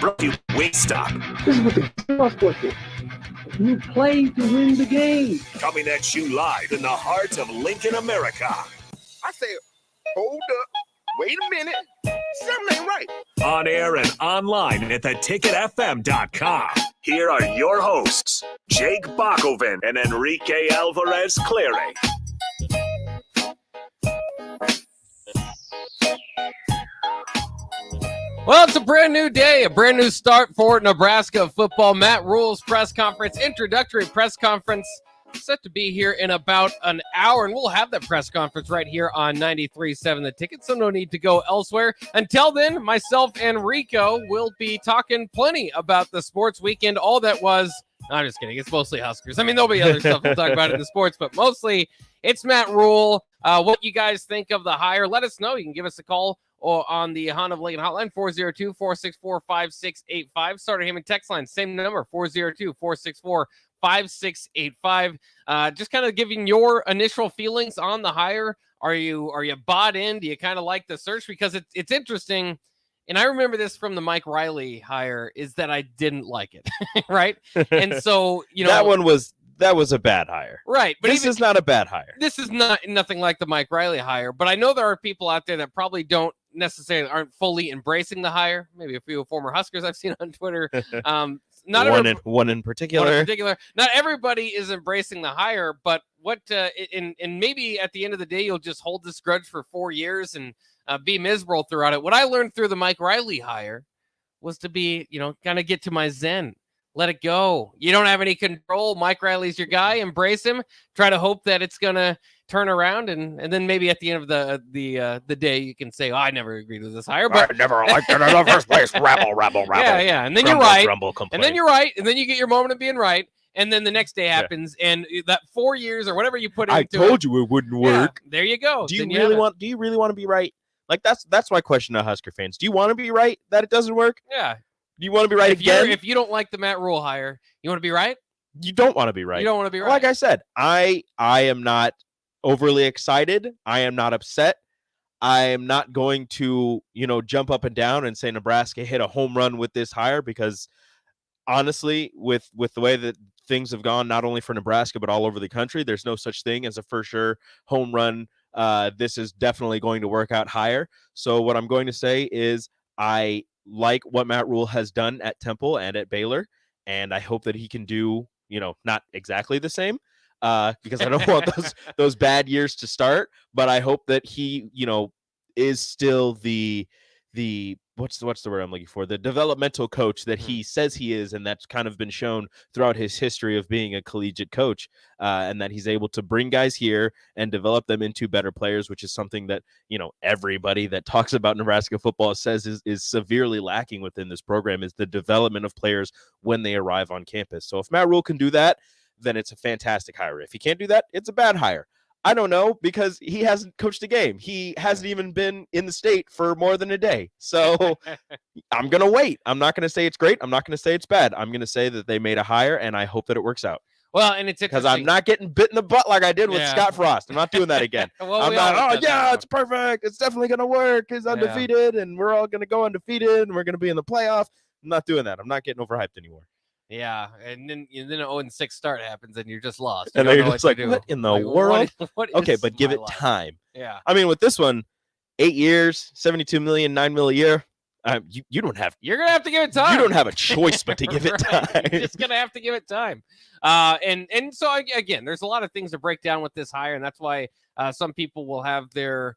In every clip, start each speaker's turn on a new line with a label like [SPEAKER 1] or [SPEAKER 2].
[SPEAKER 1] Brought to you Wingstop.
[SPEAKER 2] This is what the playoffs is. You play to win the game.
[SPEAKER 1] Coming at you live in the heart of Lincoln, America.
[SPEAKER 3] I say, hold up, wait a minute, something ain't right.
[SPEAKER 1] On air and online at theticketfm.com. Here are your hosts, Jake Bakoven and Enrique Alvarez Clary.
[SPEAKER 4] Well, it's a brand new day, a brand new start for Nebraska football. Matt Rhule's press conference, introductory press conference, set to be here in about an hour, and we'll have that press conference right here on 93.7 The Ticket, so no need to go elsewhere. Until then, myself and Rico will be talking plenty about the sports weekend, all that was. No, I'm just kidding. It's mostly Huskers. I mean, there'll be other stuff we'll talk about in the sports, but mostly it's Matt Rhule. What you guys think of the hire, let us know. You can give us a call or on the Honda of Lincoln hotline, 402-464-5685. Starter Hammond text line, same number, 402-464-5685. Just kind of giving your initial feelings on the hire. Are you bought in? Do you kind of like the search? Because it's interesting, and I remember this from the Mike Riley hire, is that I didn't like it, right? And so,
[SPEAKER 5] that was a bad hire.
[SPEAKER 4] Right. But
[SPEAKER 5] this is not a bad hire.
[SPEAKER 4] This is nothing like the Mike Riley hire, but I know there are people out there that probably aren't fully embracing the hire. Maybe a few former Huskers I've seen on Twitter.
[SPEAKER 5] One in particular.
[SPEAKER 4] Not everybody is embracing the hire, but and maybe at the end of the day, you'll just hold this grudge for 4 years and be miserable throughout it. What I learned through the Mike Riley hire was to be, kind of get to my zen. Let it go. You don't have any control. Mike Riley's your guy. Embrace him. Try to hope that it's gonna turn around, and then maybe at the end of the day, you can say, "Oh, I never agreed with this hire." But
[SPEAKER 5] I never liked it in the first place. Rabble.
[SPEAKER 4] Yeah. And then
[SPEAKER 5] Grumble,
[SPEAKER 4] you're right.
[SPEAKER 5] Grumble,
[SPEAKER 4] and then you're right. And then you get your moment of being right. And then the next day happens, and that 4 years or whatever you put into it.
[SPEAKER 5] I told you it wouldn't work.
[SPEAKER 4] There you go.
[SPEAKER 5] Do you really want to be right? Like that's my question to Husker fans. Do you want to be right that it doesn't work?
[SPEAKER 4] Yeah.
[SPEAKER 5] Do you want to be right again?
[SPEAKER 4] If you don't like the Matt Rhule hire, you want to be right?
[SPEAKER 5] You don't want to be right.
[SPEAKER 4] You don't want to be right.
[SPEAKER 5] Like I said, I am not overly excited. I am not upset. I am not going to, jump up and down and say Nebraska hit a home run with this hire, because honestly, with the way that things have gone, not only for Nebraska, but all over the country, there's no such thing as a for sure home run. This is definitely going to work out higher. So what I'm going to say is I like what Matt Rhule has done at Temple and at Baylor, and I hope that he can do, not exactly the same, because I don't want those bad years to start, but I hope that he, is still the what's the word I'm looking for? The developmental coach that he says he is, and that's kind of been shown throughout his history of being a collegiate coach, and that he's able to bring guys here and develop them into better players, which is something that, everybody that talks about Nebraska football says is severely lacking within this program, is the development of players when they arrive on campus. So if Matt Rhule can do that, then it's a fantastic hire. If he can't do that, it's a bad hire. I don't know, because he hasn't coached a game. He hasn't even been in the state for more than a day. So I'm going to wait. I'm not going to say it's great. I'm not going to say it's bad. I'm going to say that they made a hire, and I hope that it works out.
[SPEAKER 4] Well, and it's
[SPEAKER 5] because I'm not getting bit in the butt like I did with Scott Frost. I'm not doing that again. It's perfect. It's definitely going to work. He's undefeated, and we're all going to go undefeated, and we're going to be in the playoff. I'm not doing that. I'm not getting overhyped anymore.
[SPEAKER 4] Yeah, and then an 0-6 start happens, and you're just lost.
[SPEAKER 5] And then you're just like, what in the world? Okay, but give it time.
[SPEAKER 4] Yeah.
[SPEAKER 5] I mean, with this one, 8 years, $72 million, $9 million a year. You don't have.
[SPEAKER 4] You're gonna have to give it time.
[SPEAKER 5] You don't have a choice but to give it time.
[SPEAKER 4] You're just gonna have to give it time. And so again, there's a lot of things to break down with this hire, and that's why some people will have their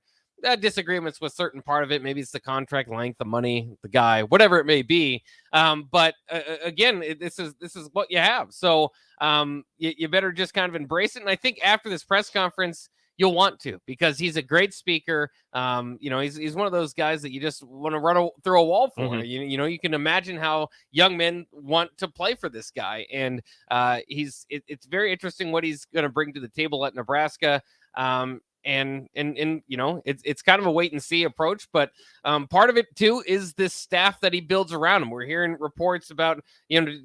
[SPEAKER 4] disagreements with certain part of it. Maybe it's the contract length, the money, the guy, whatever it may be. But again, this is what you have. So you better just kind of embrace it. And I think after this press conference, you'll want to, because he's a great speaker. He's one of those guys that you just want to run through a wall for. Mm-hmm. You can imagine how young men want to play for this guy. And it's very interesting what he's going to bring to the table at Nebraska. And it's kind of a wait and see approach, but part of it too is this staff that he builds around him. We're hearing reports about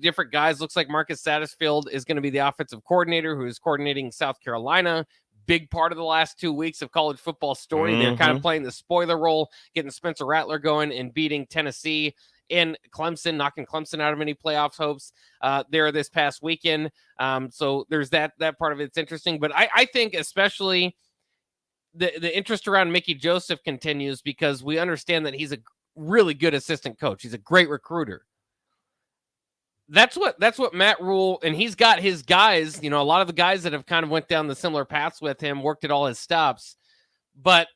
[SPEAKER 4] different guys. Looks like Marcus Satterfield is going to be the offensive coordinator, who is coordinating South Carolina. Big part of the last 2 weeks of college football story. Mm-hmm. They're kind of playing the spoiler role, getting Spencer Rattler going and beating Tennessee and Clemson, knocking Clemson out of any playoff hopes there this past weekend. So there's that part of it's interesting. But I think especially the interest around Mickey Joseph continues because we understand that he's a really good assistant coach. He's a great recruiter. That's what Matt Rhule, and he's got his guys, a lot of the guys that have kind of went down the similar paths with him, worked at all his stops. But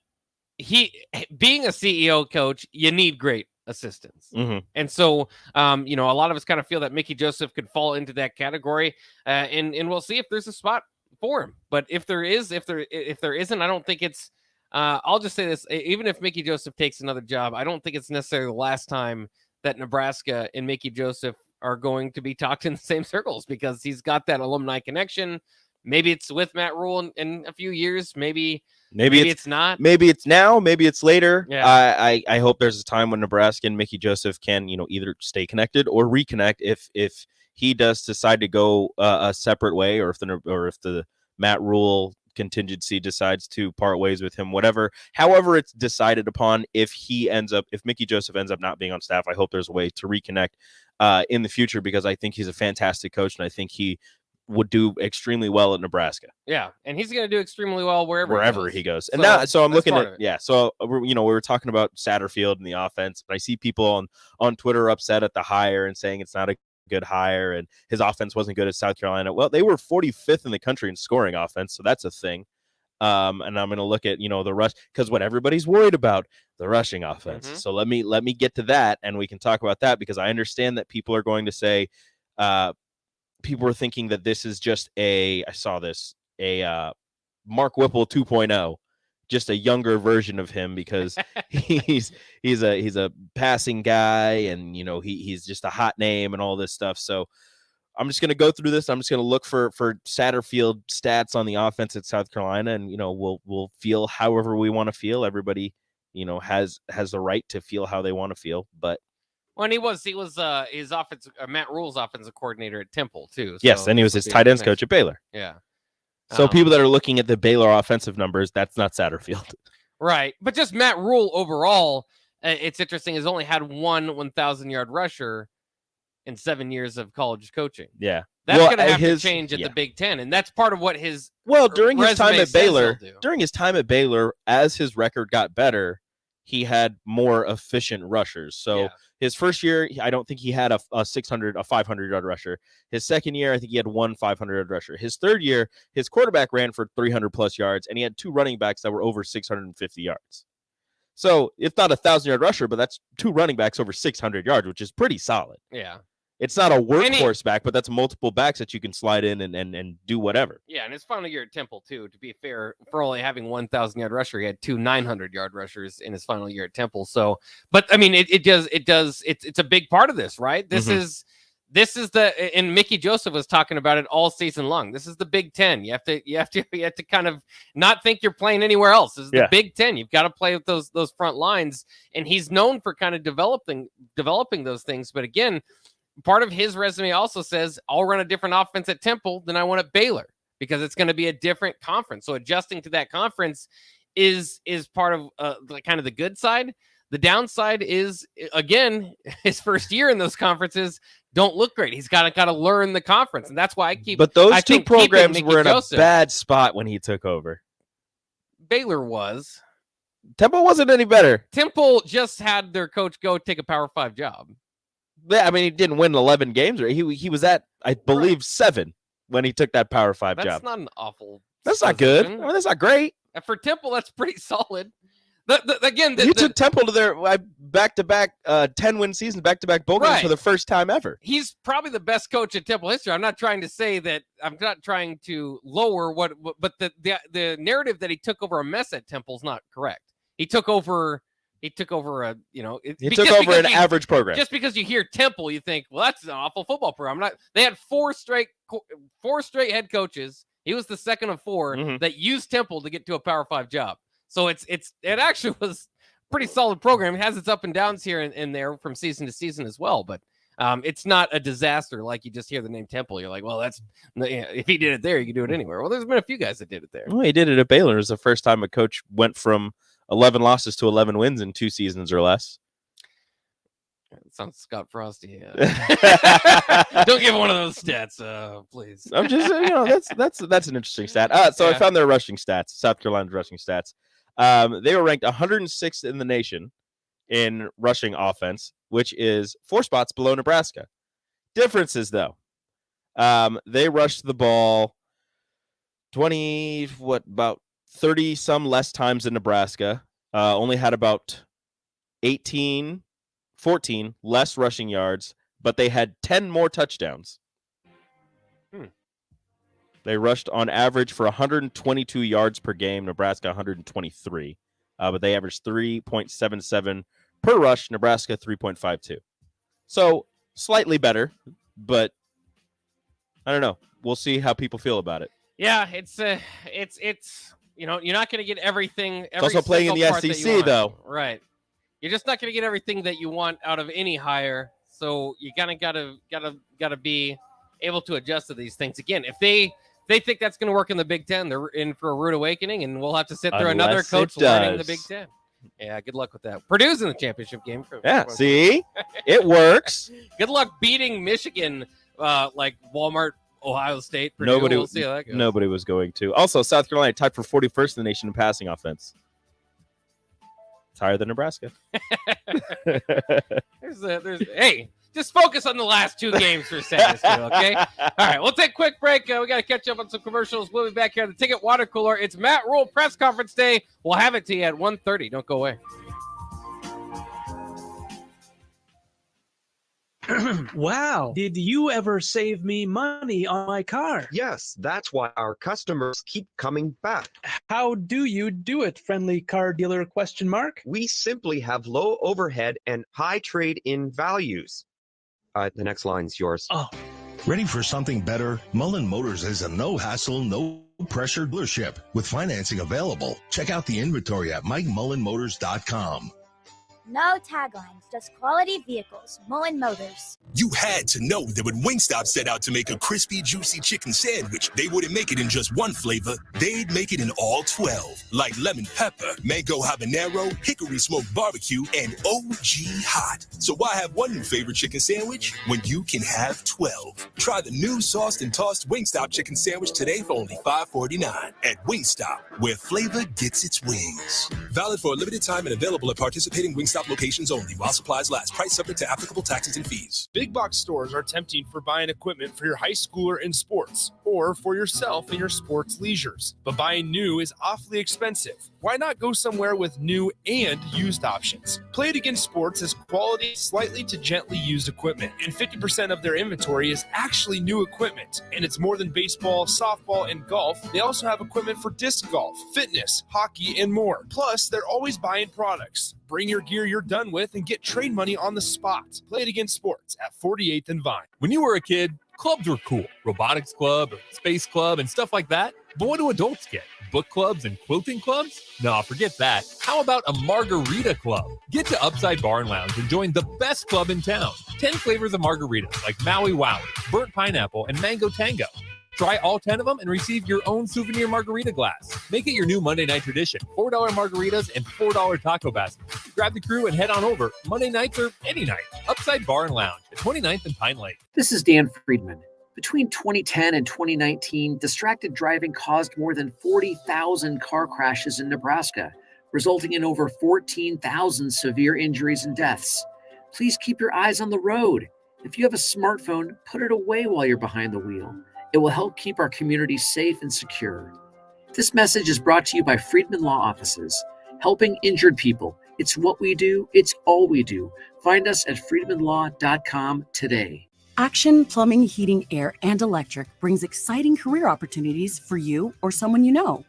[SPEAKER 4] being a CEO coach, you need great assistants.
[SPEAKER 5] Mm-hmm.
[SPEAKER 4] And so, a lot of us kind of feel that Mickey Joseph could fall into that category, and we'll see if there's a spot for him. But if there isn't, I don't think it's, I'll just say this, even if Mickey Joseph takes another job, I don't think it's necessarily the last time that Nebraska and Mickey Joseph are going to be talked in the same circles because he's got that alumni connection. Maybe it's with Matt Rhule in a few years. Maybe it's not.
[SPEAKER 5] Maybe it's now. Maybe it's later.
[SPEAKER 4] Yeah.
[SPEAKER 5] I hope there's a time when Nebraska and Mickey Joseph can, either stay connected or reconnect if he does decide to go a separate way, or if the Matt Rhule contingency decides to part ways with him, however it's decided upon. If Mickey Joseph ends up not being on staff, I hope there's a way to reconnect in the future, because I think he's a fantastic coach and I think he would do extremely well at Nebraska.
[SPEAKER 4] Yeah, and he's going to do extremely well wherever
[SPEAKER 5] he goes. And so I'm looking at So we were talking about Satterfield and the offense, but I see people on Twitter upset at the hire and saying it's not a good hire and his offense wasn't good at South Carolina. Well, they were 45th in the country in scoring offense, so that's a thing. And I'm going to look at the rush, because what everybody's worried about, the rushing offense.
[SPEAKER 4] Mm-hmm.
[SPEAKER 5] So let me get to that, and we can talk about that, because I understand that people are going to say people are thinking that this is just a Mark Whipple 2.0, just a younger version of him, because he's a passing guy, and he's just a hot name and all this stuff. So I'm just going to go through this. I'm just going to look for Satterfield stats on the offense at South Carolina, and we'll feel however we want to feel. Everybody has the right to feel how they want to feel. But
[SPEAKER 4] when he was his Matt Rhule's offensive coordinator at Temple too. So
[SPEAKER 5] yes, and he was his tight ends coach at Baylor.
[SPEAKER 4] Yeah.
[SPEAKER 5] So people that are looking at the Baylor offensive numbers, that's not Satterfield.
[SPEAKER 4] Right. But just Matt Rhule overall, it's interesting, has only had one 1,000-yard rusher in 7 years of college coaching.
[SPEAKER 5] Yeah.
[SPEAKER 4] That's going to have to change at the Big Ten. And that's part of what his
[SPEAKER 5] during his time at Baylor, as his record got better, he had more efficient rushers. So his first year, I don't think he had a 500-yard rusher. His second year, I think he had one 500-yard rusher. His third year, his quarterback ran for 300-plus yards, and he had two running backs that were over 650 yards. So it's not a 1,000-yard rusher, but that's two running backs over 600 yards, which is pretty solid.
[SPEAKER 4] Yeah.
[SPEAKER 5] It's not a workhorse back, but that's multiple backs that you can slide in and do whatever.
[SPEAKER 4] Yeah, and his final year at Temple, too, to be fair, for only having 1,000-yard rusher, he had two 900-yard rushers in his final year at Temple. So, but I mean, it's a big part of this, right? This is and Mickey Joseph was talking about it all season long. This is the Big Ten. You have to kind of not think you're playing anywhere else. This is the Big Ten. You've got to play with those front lines, and he's known for kind of developing those things. But again, part of his resume also says, I'll run a different offense at Temple than I want at Baylor, because it's going to be a different conference. So adjusting to that conference is part of kind of the good side. The downside is, again, his first year in those conferences don't look great. He's got to learn the conference, and that's why I keep.
[SPEAKER 5] But those two programs were in a bad spot when he took over.
[SPEAKER 4] Baylor was.
[SPEAKER 5] Temple wasn't any better.
[SPEAKER 4] Temple just had their coach go take a Power 5 job.
[SPEAKER 5] Yeah, I mean, he didn't win 11 games. He was at, I believe, 7 when he took that Power 5 job.
[SPEAKER 4] That's not an awful.
[SPEAKER 5] That's not good. I mean, that's not great.
[SPEAKER 4] And for Temple, that's pretty solid.
[SPEAKER 5] He took Temple to their back-to-back 10-win season, back-to-back bowl games for the first time ever.
[SPEAKER 4] He's probably the best coach in Temple history. I'm not trying to say that. I'm not trying to lower but the narrative that he took over a mess at Temple is not correct. He took over an average program. Just because you hear Temple, you think, well, that's an awful football program. They had four straight head coaches. He was the second of 4 that used Temple to get to a Power 5 job. So it actually was a pretty solid program. It has its up and downs here and there from season to season as well, but it's not a disaster like you just hear the name Temple. You're like, well, if he did it there, you could do it anywhere. Well, there's been a few guys that did it there.
[SPEAKER 5] Well, he did it at Baylor. It was the first time a coach went from 11 losses to 11 wins in 2 seasons or less.
[SPEAKER 4] It sounds Scott Frosty. Don't give one of those stats, please.
[SPEAKER 5] I'm just, that's an interesting stat. So I found their rushing stats, South Carolina's rushing stats. They were ranked 106th in the nation in rushing offense, which is 4 spots below Nebraska. Differences, though. They rushed the ball about 30 some less times than Nebraska. Only had about 14 less rushing yards, but they had 10 more touchdowns. They rushed on average for 122 yards per game, Nebraska 123. But they averaged 3.77 per rush, Nebraska 3.52. So slightly better, but I don't know. We'll see how people feel about it.
[SPEAKER 4] Yeah, it's you're not going to get everything.
[SPEAKER 5] It's also playing in the SEC, though.
[SPEAKER 4] Right. You're just not going to get everything that you want out of any hire. So you kind of gotta be able to adjust to these things. Again, if they think that's going to work in the Big Ten, they're in for a rude awakening, and we'll have to sit through another coach learning the Big Ten. Yeah, good luck with that. Purdue's in the championship game.
[SPEAKER 5] See? It works.
[SPEAKER 4] Good luck beating Michigan like Walmart, Ohio State. Purdue. We'll see how that goes.
[SPEAKER 5] Nobody was going to. Also, South Carolina tied for 41st in the nation in passing offense. It's higher than Nebraska.
[SPEAKER 4] Hey, just focus on the last 2 games for a second, okay? All right, we'll take a quick break. We got to catch up on some commercials. We'll be back here at the Ticket Water Cooler. It's Matt Rhule press conference day. We'll have it to you at 1:30. Don't go away.
[SPEAKER 2] Wow. Did you ever save me money on my car?
[SPEAKER 6] Yes, that's why our customers keep coming back.
[SPEAKER 2] How do you do it, friendly car dealer ?
[SPEAKER 6] We simply have low overhead and high trade-in values. The next line's yours.
[SPEAKER 2] Oh.
[SPEAKER 7] Ready for something better? Mullen Motors is a no-hassle, no-pressure dealership with financing available. Check out the inventory at MikeMullenMotors.com.
[SPEAKER 8] No taglines, just quality vehicles. Mullen Motors.
[SPEAKER 9] You had to know that when Wingstop set out to make a crispy, juicy chicken sandwich, they wouldn't make it in just one flavor. They'd make it in all 12, like lemon pepper, mango habanero, hickory smoked barbecue, and OG hot. So why have one new favorite chicken sandwich when you can have 12? Try the new sauced and tossed Wingstop chicken sandwich today for only $5.49 at Wingstop, where flavor gets its wings. Valid for a limited time and available at participating Wingstop locations only while supplies last. Price subject to applicable taxes and fees.
[SPEAKER 10] Big box stores are tempting for buying equipment for your high schooler in sports or for yourself in your sports leisures. But buying new is awfully expensive. Why not go somewhere with new and used options? Play It Again Sports has quality, slightly to gently used equipment, and 50% of their inventory is actually new equipment. And it's more than baseball, softball, and golf. They also have equipment for disc golf, fitness, hockey, and more. Plus, they're always buying products. Bring your gear you're done with and get trade money on the spot. Play It Again Sports at 48th and Vine.
[SPEAKER 11] When you were a kid, clubs were cool. Robotics club or space club and stuff like that. But what do adults get? Book clubs and quilting clubs? No, forget that. How about a margarita club? Get to Upside Bar and Lounge and join the best club in town. 10 flavors of margaritas like Maui Wowie, burnt pineapple, and mango tango. Try all 10 of them and receive your own souvenir margarita glass. Make it your new Monday night tradition. $4 margaritas and $4 taco baskets. Grab the crew and head on over Monday nights or any night. Upside Bar and Lounge at 29th and Pine Lake.
[SPEAKER 12] This is Dan Friedman. Between 2010 and 2019, distracted driving caused more than 40,000 car crashes in Nebraska, resulting in over 14,000 severe injuries and deaths. Please keep your eyes on the road. If you have a smartphone, put it away while you're behind the wheel. It will help keep our community safe and secure. This message is brought to you by Friedman Law Offices, helping injured people. It's what we do. It's all we do. Find us at friedmanlaw.com today.
[SPEAKER 13] Action Plumbing, Heating, Air, and Electric brings exciting career opportunities for you or someone you know.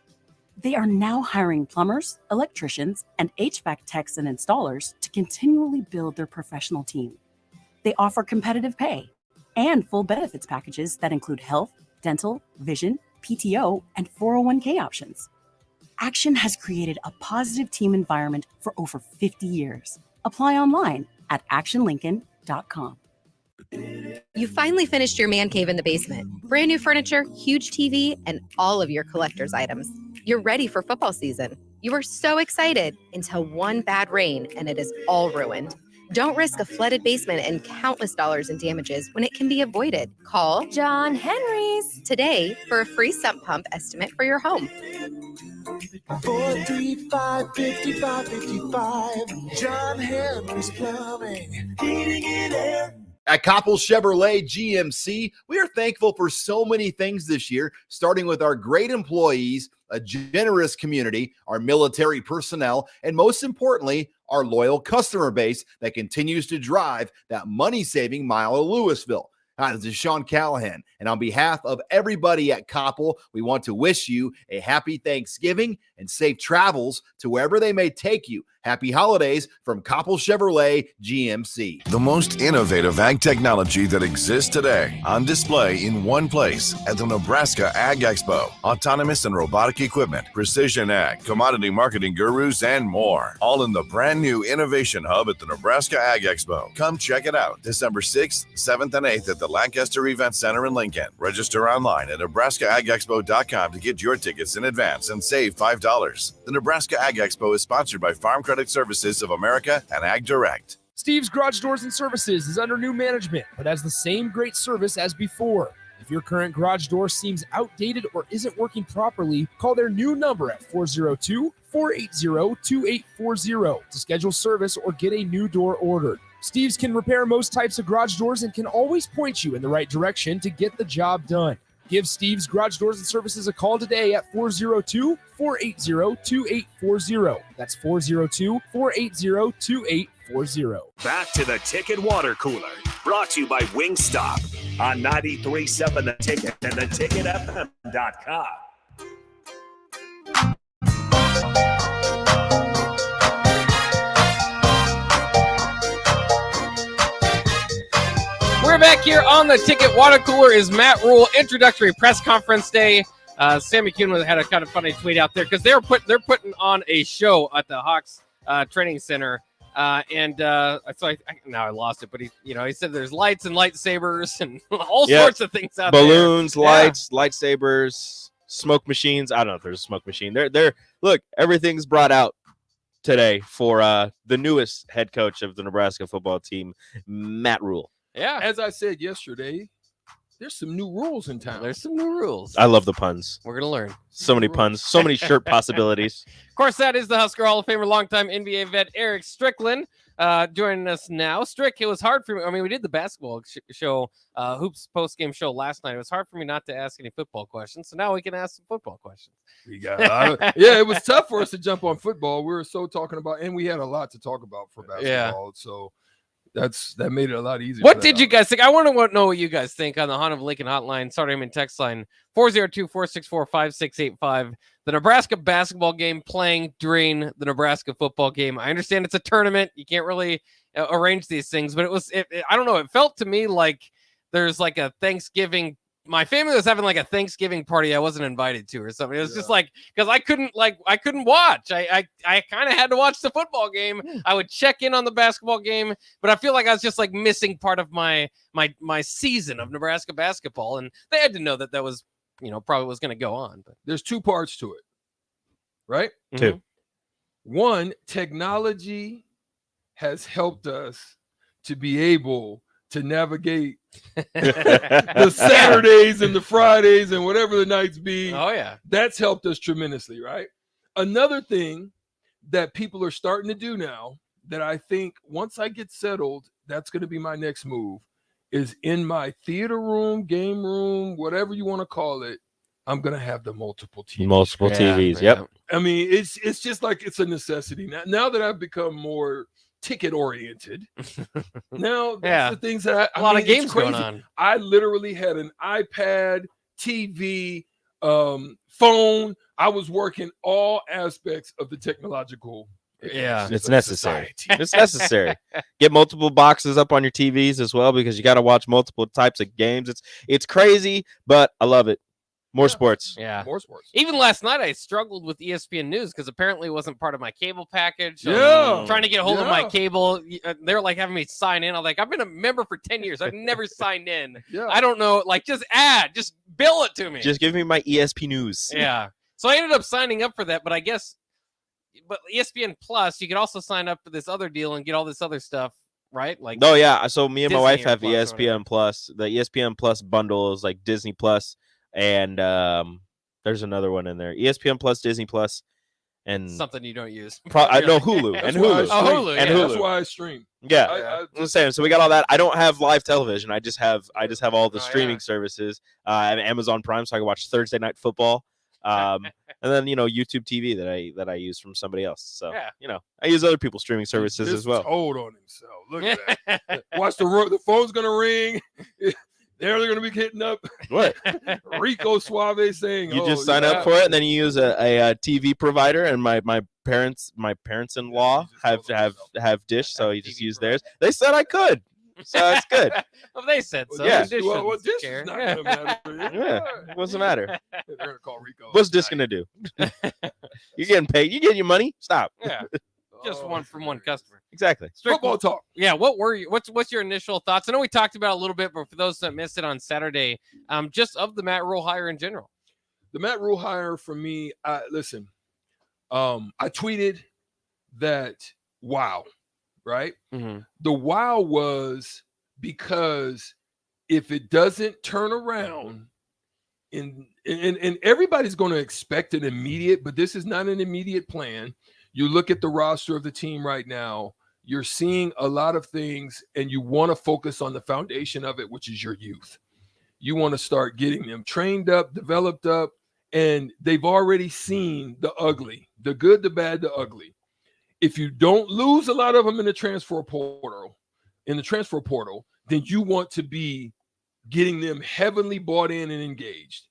[SPEAKER 13] They are now hiring plumbers, electricians, and HVAC techs and installers to continually build their professional team. They offer competitive pay and full benefits packages that include health, dental, vision, PTO, and 401k options. Action has created a positive team environment for over 50 years. Apply online at actionlincoln.com.
[SPEAKER 14] You finally finished your man cave in the basement. Brand new furniture, huge TV, and all of your collector's items. You're ready for football season. You were so excited until one bad rain and it is all ruined. Don't risk a flooded basement and countless dollars in damages when it can be avoided. Call John Henry's today for a free sump pump estimate for your home.
[SPEAKER 15] 435-5555. John Henry's Plumbing, Heating and Air. At Koppel Chevrolet GMC, we are thankful for so many things this year, starting with our great employees, a generous community, our military personnel, and most importantly, our loyal customer base that continues to drive that money-saving mile of Louisville. Hi, this is Sean Callahan, and on behalf of everybody at Koppel, we want to wish you a happy Thanksgiving and safe travels to wherever they may take you. Happy holidays from Koppel Chevrolet GMC.
[SPEAKER 16] The most innovative ag technology that exists today on display in one place at the Nebraska Ag Expo. Autonomous and robotic equipment, precision ag, commodity marketing gurus, and more. All in the brand new Innovation Hub at the Nebraska Ag Expo. Come check it out December 6th, 7th, and 8th at the Lancaster Event Center in Lincoln. Register online at NebraskaAgExpo.com to get your tickets in advance and save $5. The Nebraska Ag Expo is sponsored by Farm Credit Services of America and Ag Direct.
[SPEAKER 10] Steve's Garage Doors and Services is under new management, but has the same great service as before. If your current garage door seems outdated or isn't working properly, call their new number at 402-480-2840 to schedule service or get a new door ordered. Steve's can repair most types of garage doors and can always point you in the right direction to get the job done. Give Steve's Garage Doors and Services a call today at 402-480-2840. That's 402-480-2840.
[SPEAKER 1] Back to the Ticket Water Cooler, brought to you by Wingstop on 93.7 The Ticket and theticketfm.com.
[SPEAKER 4] We're back here on the Ticket Water Cooler. Is Matt Rhule introductory press conference day. Sammy Kuhn had a kind of funny tweet out there because they're putting on a show at the Hawks training center, now I lost it. But he said there's lights and lightsabers and all sorts of things out
[SPEAKER 5] Balloons,
[SPEAKER 4] there.
[SPEAKER 5] lights, lightsabers, smoke machines. I don't know if there's a smoke machine. Look, everything's brought out today for the newest head coach of the Nebraska football team, Matt Rhule.
[SPEAKER 17] Yeah. As I said yesterday, there's some new rules in town.
[SPEAKER 4] There's some new rules.
[SPEAKER 5] I love the puns.
[SPEAKER 4] We're going to learn.
[SPEAKER 5] So many puns, so many shirt possibilities.
[SPEAKER 4] Of course, that is the Husker Hall of Famer, longtime NBA vet Eric Strickland joining us now. Strick, it was hard for me. I mean, we did the basketball show, Hoops post-game show last night. It was hard for me not to ask any football questions, so now we can ask some football questions.
[SPEAKER 17] It was tough for us to jump on football. We were so talking about, and we had a lot to talk about for basketball, so that made it a lot easier.
[SPEAKER 4] What did you guys think? I want to know what you guys think on the Hunt of Lincoln hotline. Sorry, I'm in text line 402-464-5685. The Nebraska basketball game playing during the Nebraska football game. I understand it's a tournament. You can't really arrange these things, but I don't know. It felt to me like there's like a Thanksgiving. My family was having like a Thanksgiving party I wasn't invited to or something. It was just like, because I couldn't watch. I kind of had to watch the football game. I would check in on the basketball game, but I feel like I was just like missing part of my season of Nebraska basketball. And they had to know that was, probably was going to go on. But
[SPEAKER 17] there's two parts to it, right?
[SPEAKER 5] Two.
[SPEAKER 17] One, technology has helped us to be able to navigate the Saturdays and the Fridays and whatever the nights be.
[SPEAKER 4] Oh, yeah.
[SPEAKER 17] That's helped us tremendously, right? Another thing that people are starting to do now that I think once I get settled, that's going to be my next move, is in my theater room, game room, whatever you want to call it, I'm going to have the multiple TVs.
[SPEAKER 5] Multiple TVs, yep.
[SPEAKER 17] I mean, it's just like it's a necessity. Now that I've become more ticket oriented. Now, that's the things that
[SPEAKER 4] a lot of games going on.
[SPEAKER 17] I literally had an iPad, TV, phone. I was working all aspects of the technological.
[SPEAKER 5] It's necessary. It's necessary. Get multiple boxes up on your TVs as well, because you got to watch multiple types of games. It's crazy, but I love it. More sports.
[SPEAKER 4] Yeah.
[SPEAKER 17] More sports.
[SPEAKER 4] Even last night, I struggled with ESPN News because apparently it wasn't part of my cable package.
[SPEAKER 17] Yeah.
[SPEAKER 4] Trying to get a hold of my cable. They were like having me sign in. I'm like, I've been a member for 10 years. I've never signed in.
[SPEAKER 17] Yeah.
[SPEAKER 4] I don't know. Like, just bill it to me.
[SPEAKER 5] Just give me my ESP News.
[SPEAKER 4] Yeah. So I ended up signing up for that, but ESPN Plus, you could also sign up for this other deal and get all this other stuff right? Like,
[SPEAKER 5] oh yeah. So me and my
[SPEAKER 4] Disney
[SPEAKER 5] wife
[SPEAKER 4] or
[SPEAKER 5] have
[SPEAKER 4] Plus or
[SPEAKER 5] ESPN Plus. The ESPN Plus bundle is like Disney Plus, and there's another one in there: ESPN Plus, Disney Plus, and
[SPEAKER 4] something you don't use.
[SPEAKER 5] no Hulu
[SPEAKER 17] That's
[SPEAKER 5] and
[SPEAKER 17] why I
[SPEAKER 5] Hulu.
[SPEAKER 17] stream.
[SPEAKER 4] Hulu,
[SPEAKER 5] and
[SPEAKER 4] yeah.
[SPEAKER 5] Hulu.
[SPEAKER 17] That's why I stream.
[SPEAKER 5] Yeah, I'm saying. So we got all that. I don't have live television. I just have all the streaming services. I have Amazon Prime, so I can watch Thursday Night Football. And then YouTube TV that I use from somebody else. So I use other people's streaming services as well.
[SPEAKER 17] Hold on himself. Look at that. Watch the phone's gonna ring. They're gonna be hitting up.
[SPEAKER 5] What?
[SPEAKER 17] Rico Suave saying
[SPEAKER 5] You just sign up for it, and then you use a TV provider. And my parents-in-law have Dish, so you just use theirs. They said I could, so it's good.
[SPEAKER 4] Well, they said so.
[SPEAKER 5] Yeah.
[SPEAKER 4] Dish
[SPEAKER 17] Well,
[SPEAKER 4] shouldn't
[SPEAKER 17] Dish
[SPEAKER 4] care.
[SPEAKER 17] is not gonna matter.
[SPEAKER 5] Yeah, what's the matter?
[SPEAKER 17] They're gonna call Rico.
[SPEAKER 5] What's Dish gonna do? You're getting paid. You getting your money. Stop.
[SPEAKER 4] Yeah, just one from one customer.
[SPEAKER 5] Exactly.
[SPEAKER 17] Football talk.
[SPEAKER 4] Yeah, what's your initial thoughts? I know we talked about it a little bit, but for those that missed it on Saturday, just of the Matt Rhule hire in general.
[SPEAKER 17] The Matt Rhule hire for me, listen, I tweeted that wow, right?
[SPEAKER 4] Mm-hmm.
[SPEAKER 17] The wow was because if it doesn't turn around, and everybody's going to expect an immediate, but this is not an immediate plan. You look at the roster of the team right now, you're seeing a lot of things, and you want to focus on the foundation of it, which is your youth. You want to start getting them trained up, developed up, and they've already seen the ugly, the good, the bad, the ugly. If you don't lose a lot of them in the transfer portal, then you want to be getting them heavily bought in and engaged.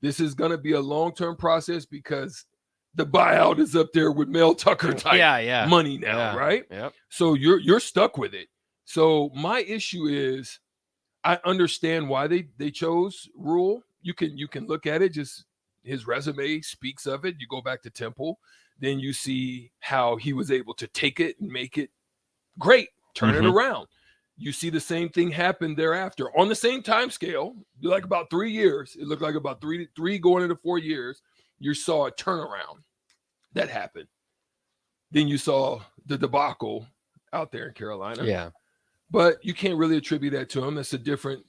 [SPEAKER 17] This is going to be a long-term process because the buyout is up there with Mel Tucker type money now, right?
[SPEAKER 4] Yep.
[SPEAKER 17] So you're stuck with it. So my issue is I understand why they chose Rhule. You can look at it, just his resume speaks of it. You go back to Temple, then you see how he was able to take it and make it great, turn it around. You see the same thing happen thereafter on the same time scale, like about 3 years. It looked like about three going into 4 years. You saw a turnaround that happened. Then you saw the debacle out there in Carolina.
[SPEAKER 4] Yeah.
[SPEAKER 17] But you can't really attribute that to him. That's a different,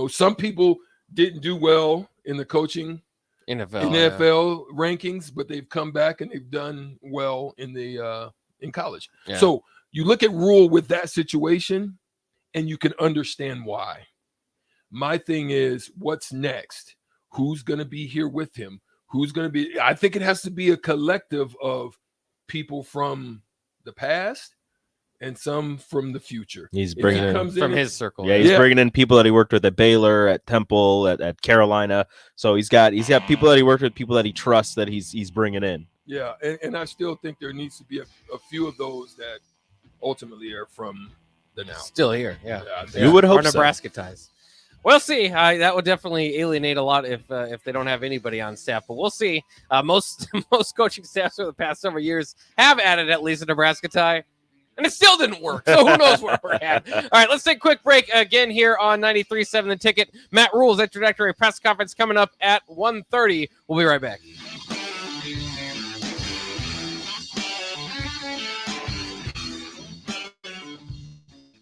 [SPEAKER 17] some people didn't do well in the coaching NFL rankings, but they've come back and they've done well in the in college.
[SPEAKER 4] Yeah.
[SPEAKER 17] So you look at Rhule with that situation and you can understand why. My thing is, what's next? Who's going to be here with him? Who's going to be? I think it has to be a collective of people from the past and some from the future.
[SPEAKER 5] He's bringing in
[SPEAKER 4] from his circle.
[SPEAKER 5] Yeah, he's bringing in people that he worked with at Baylor, at Temple, at Carolina. So he's got people that he worked with, people that he trusts that he's bringing in.
[SPEAKER 17] Yeah, and I still think there needs to be a few of those that ultimately are from the now.
[SPEAKER 4] Still here, yeah.
[SPEAKER 5] You would hope
[SPEAKER 4] or Nebraska ties. We'll see. That would definitely alienate a lot if they don't have anybody on staff. But we'll see. Most coaching staffs over the past several years have added at least a Nebraska tie, and it still didn't work. So who knows where we're at? All right, let's take a quick break again here on 93.7 The Ticket. Matt Rhule's introductory press conference coming up at 1:30. We'll be right back.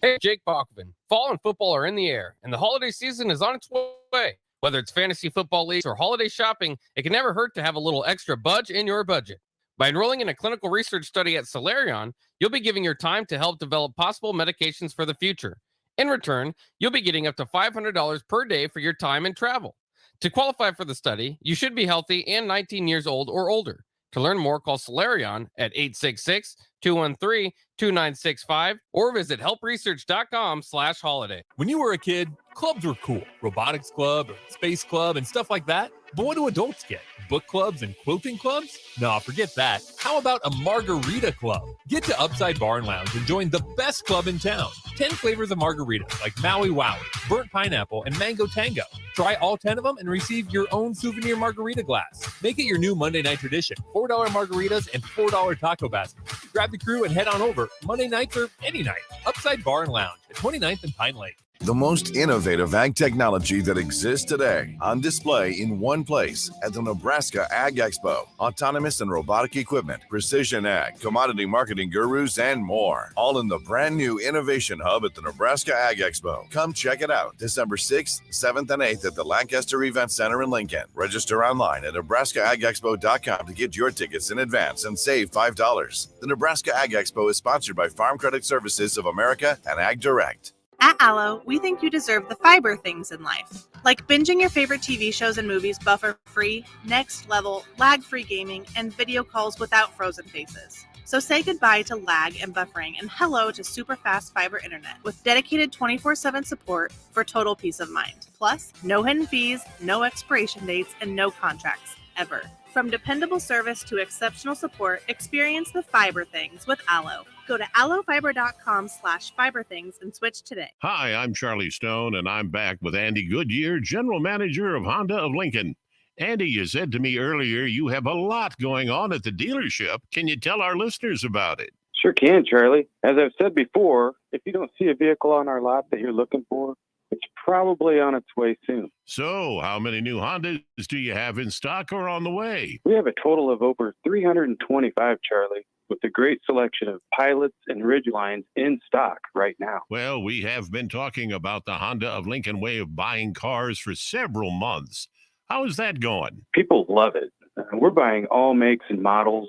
[SPEAKER 4] Hey, Jake Bachman. Fall and football are in the air, and the holiday season is on its way. Whether it's fantasy football leagues or holiday shopping, it can never hurt to have a little extra budge in your budget. By enrolling in a clinical research study at Solarion, you'll be giving your time to help develop possible medications for the future. In return, you'll be getting up to $500 per day for your time and travel. To qualify for the study, you should be healthy and 19 years old or older. To learn more, call Solarion at 866-213-2965 or visit helpresearch.com/holiday.
[SPEAKER 11] When you were a kid, clubs were cool. Robotics club or space club and stuff like that. But what do adults get? Book clubs and quilting clubs? Nah, forget that. How about a margarita club? Get to Upside Bar and Lounge and join the best club in town. 10 flavors of margaritas like Maui Wowie, burnt pineapple, and mango tango. Try all 10 of them and receive your own souvenir margarita glass. Make it your new Monday night tradition. $4 margaritas and $4 taco baskets. Grab the crew and head on over Monday nights or any night. Upside Bar and Lounge at 29th and Pine Lake.
[SPEAKER 16] The most innovative ag technology that exists today on display in one place at the Nebraska Ag Expo. Autonomous and robotic equipment, precision ag, commodity marketing gurus, and more. All in the brand new Innovation Hub at the Nebraska Ag Expo. Come check it out December 6th, 7th, and 8th at the Lancaster Event Center in Lincoln. Register online at nebraskaagexpo.com to get your tickets in advance and save $5. The Nebraska Ag Expo is sponsored by Farm Credit Services of America and Ag Direct.
[SPEAKER 18] At Allo, we think you deserve the fiber things in life, like binging your favorite TV shows and movies buffer-free, next level, lag-free gaming, and video calls without frozen faces. So say goodbye to lag and buffering and hello to super fast fiber internet with dedicated 24/7 support for total peace of mind. Plus, no hidden fees, no expiration dates, and no contracts, ever. From dependable service to exceptional support, experience the fiber things with Allo. Go to allofiber.com/fiberthings and switch today.
[SPEAKER 19] Hi, I'm Charlie Stone, and I'm back with Andy Goodyear, General Manager of Honda of Lincoln. Andy, you said to me earlier you have a lot going on at the dealership. Can you tell our listeners about it?
[SPEAKER 20] Sure can, Charlie. As I've said before, if you don't see a vehicle on our lot that you're looking for, it's probably on its way soon.
[SPEAKER 19] So, how many new Hondas do you have in stock or on the way?
[SPEAKER 20] We have a total of over 325, Charlie, with a great selection of Pilots and Ridgelines in stock right now.
[SPEAKER 19] Well, we have been talking about the Honda of Lincoln way of buying cars for several months. How is that going?
[SPEAKER 20] People love it. We're buying all makes and models,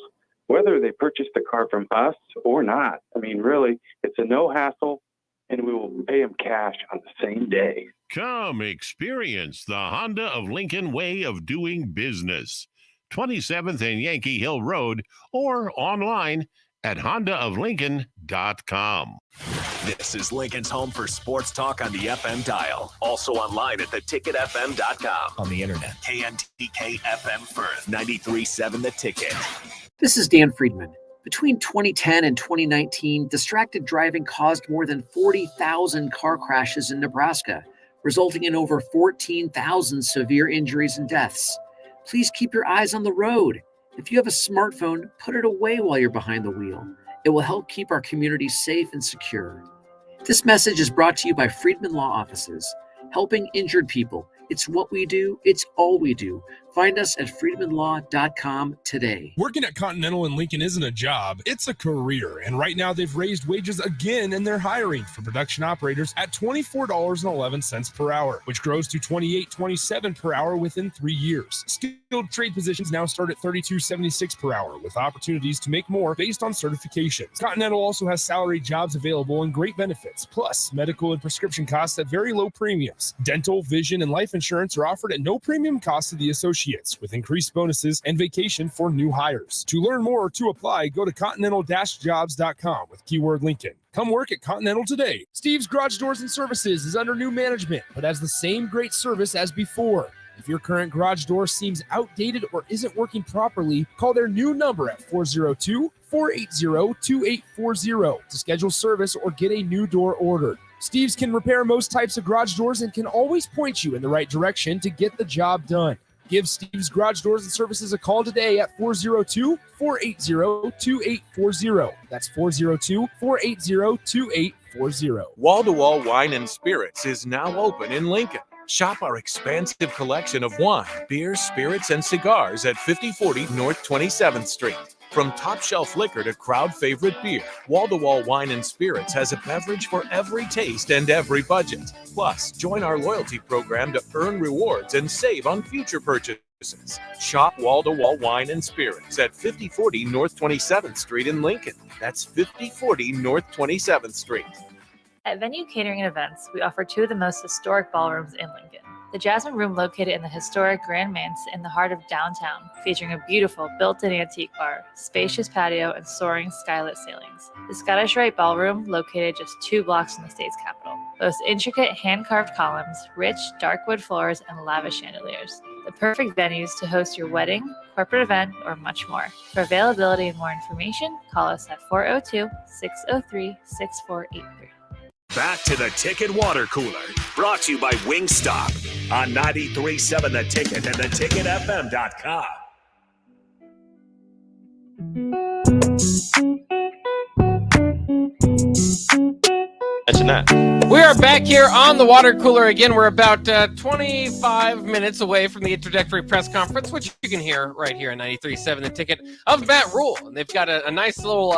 [SPEAKER 20] whether they purchase the car from us or not. I mean, really, it's a no hassle, and we will pay them cash on the same day.
[SPEAKER 19] Come experience the Honda of Lincoln way of doing business. 27th and Yankee Hill Road, or online at hondaoflincoln.com.
[SPEAKER 1] This is Lincoln's home for sports talk on the FM dial. Also online at theticketfm.com. On the internet, KNTK FM Firth, 93.7 The Ticket.
[SPEAKER 12] This is Dan Friedman. Between 2010 and 2019, distracted driving caused more than 40,000 car crashes in Nebraska, resulting in over 14,000 severe injuries and deaths. Please keep your eyes on the road. If you have a smartphone, put it away while you're behind the wheel. It will help keep our community safe and secure. This message is brought to you by Friedman Law Offices, helping injured people. It's what we do. It's all we do. Find us at freedmanlaw.com today.
[SPEAKER 10] Working at Continental in Lincoln isn't a job, it's a career. And right now they've raised wages again and they're hiring for production operators at $24.11 per hour, which grows to $28.27 per hour within 3 years. Skilled trade positions now start at $32.76 per hour with opportunities to make more based on certifications. Continental also has salary jobs available and great benefits, plus medical and prescription costs at very low premiums. Dental, vision, and life insurance are offered at no premium cost to the associates, with increased bonuses and vacation for new hires. To learn more or to apply, go to continental-jobs.com with keyword Lincoln. Come work at Continental today. Steve's Garage Doors and Services is under new management, but has the same great service as before. If your current garage door seems outdated or isn't working properly, call their new number at 402-480-2840 to schedule service or get a new door ordered. Steve's can repair most types of garage doors and can always point you in the right direction to get the job done. Give Steve's Garage Doors and Services a call today at 402-480-2840. That's 402-480-2840.
[SPEAKER 21] Wall-to-Wall Wine and Spirits is now open in Lincoln. Shop our expansive collection of wine, beer, spirits, and cigars at 5040 North 27th Street. From top shelf liquor to crowd favorite beer, Wall-to-Wall Wine and Spirits has a beverage for every taste and every budget. Plus, join our loyalty program to earn rewards and save on future purchases. Shop Wall-to-Wall Wine and Spirits at 5040 North 27th Street in Lincoln. That's 5040 North 27th Street.
[SPEAKER 22] At Venue Catering and Events, we offer two of the most historic ballrooms in Lincoln. The Jasmine Room, located in the historic Grand Manse in the heart of downtown, featuring a beautiful built-in antique bar, spacious patio, and soaring skylit ceilings. The Scottish Rite Ballroom, located just 2 blocks from the state's capital, boasts intricate hand-carved columns, rich dark wood floors, and lavish chandeliers. The perfect venues to host your wedding, corporate event, or much more. For availability and more information, call us at 402-603-6483.
[SPEAKER 1] Back to the Ticket Water Cooler, brought to you by Wingstop on 93.7 The Ticket and theticketfm.com.
[SPEAKER 5] Mention that.
[SPEAKER 4] We are back here on the water cooler again. We're about 25 minutes away from the introductory press conference, which you can hear right here on 93.7 The Ticket of Matt Rhule. And they've got a nice little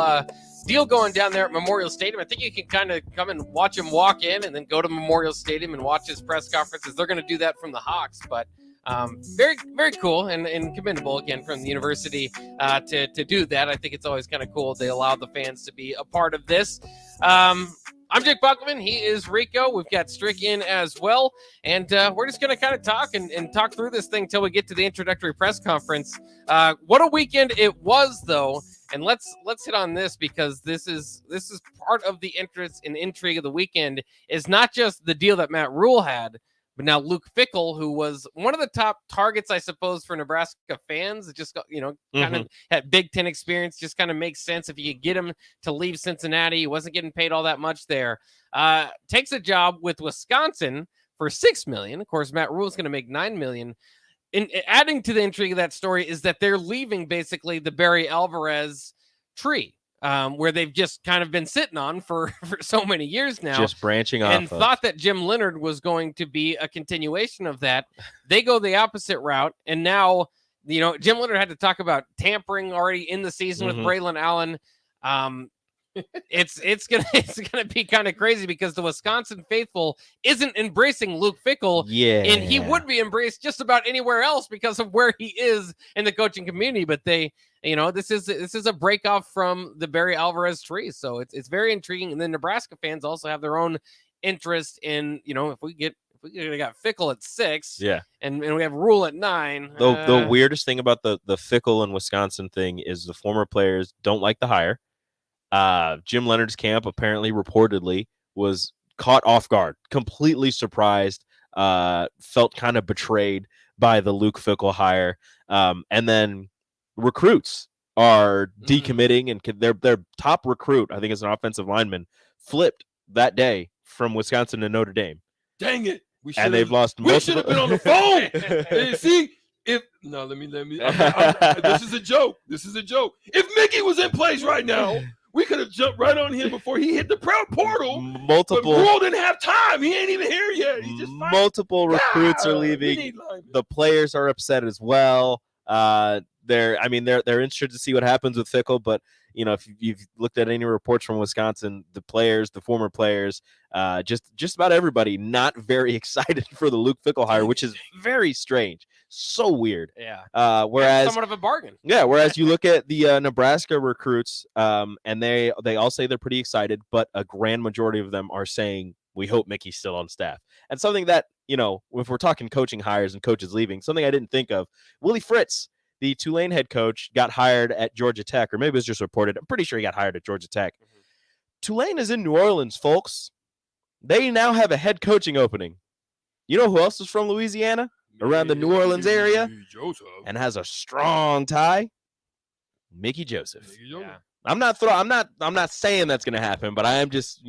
[SPEAKER 4] deal going down there at Memorial Stadium. I think you can kind of come and watch him walk in and then go to Memorial Stadium and watch his press conferences. They're going to do that from the Hawks, but very, very cool and commendable again from the university to do that. I think it's always kind of cool. They allow the fans to be a part of this. I'm Jake Buckleman. He is Rico. We've got Strick in as well. And we're just going to kind of talk and talk through this thing till we get to the introductory press conference. What a weekend it was, though. And let's hit on this because this is part of the interest and intrigue of the weekend is not just the deal that Matt Rhule had, but now Luke Fickell, who was one of the top targets, I suppose, for Nebraska fans. It just got, kind of had Big Ten experience. Just kind of makes sense if you could get him to leave Cincinnati. He wasn't getting paid all that much there. Takes a job with Wisconsin for $6 million. Of course, Matt Rhule is going to make $9 million. And adding to the intrigue of that story is that they're leaving basically the Barry Alvarez tree. Where they've just kind of been sitting on for so many years now.
[SPEAKER 5] Just branching off.
[SPEAKER 4] And thought that Jim Leonhard was going to be a continuation of that. They go the opposite route. And now, Jim Leonhard had to talk about tampering already in the season with Braylon Allen. It's gonna be kind of crazy because the Wisconsin faithful isn't embracing Luke Fickell.
[SPEAKER 5] Yeah.
[SPEAKER 4] And he would be embraced just about anywhere else because of where he is in the coaching community. But they, this is a break off from the Barry Alvarez tree. So it's very intriguing. And then Nebraska fans also have their own interest in, if we got Fickell at 6,
[SPEAKER 5] yeah,
[SPEAKER 4] and we have Rhule at 9.
[SPEAKER 5] The weirdest thing about the Fickell and Wisconsin thing is the former players don't like the hire. Jim Leonhard's camp apparently reportedly was caught off guard, completely surprised, felt kind of betrayed by the Luke Fickell hire. And then recruits are decommitting, and their top recruit, I think is an offensive lineman, flipped that day from Wisconsin to Notre Dame.
[SPEAKER 17] Dang it.
[SPEAKER 5] And they've lost
[SPEAKER 17] We should have been on the phone. And see, let me. This is a joke. If Mickey was in place right now, we could have jumped right on him before he hit the portal. But Rhule didn't have time. He ain't even here yet. He just
[SPEAKER 5] multiple recruits are leaving. The players are upset as well. They're interested to see what happens with Fickell, but if you've looked at any reports from Wisconsin, the players, the former players, just about everybody not very excited for the Luke Fickell hire, which is very strange. So weird.
[SPEAKER 4] Yeah.
[SPEAKER 5] Whereas
[SPEAKER 4] somewhat of a bargain.
[SPEAKER 5] Yeah. Whereas you look at the Nebraska recruits, and they all say they're pretty excited, but a grand majority of them are saying we hope Mickey's still on staff. And something that if we're talking coaching hires and coaches leaving, something I didn't think of, Willie Fritz, the Tulane head coach, got hired at Georgia Tech, or maybe it was just reported. I'm pretty sure he got hired at Georgia Tech. Tulane is in New Orleans, folks. They now have a head coaching opening. You know who else is from Louisiana, around the New Orleans area, and has a strong tie? Mickey Joseph.
[SPEAKER 4] Yeah.
[SPEAKER 5] I'm not saying that's going to happen, but I am just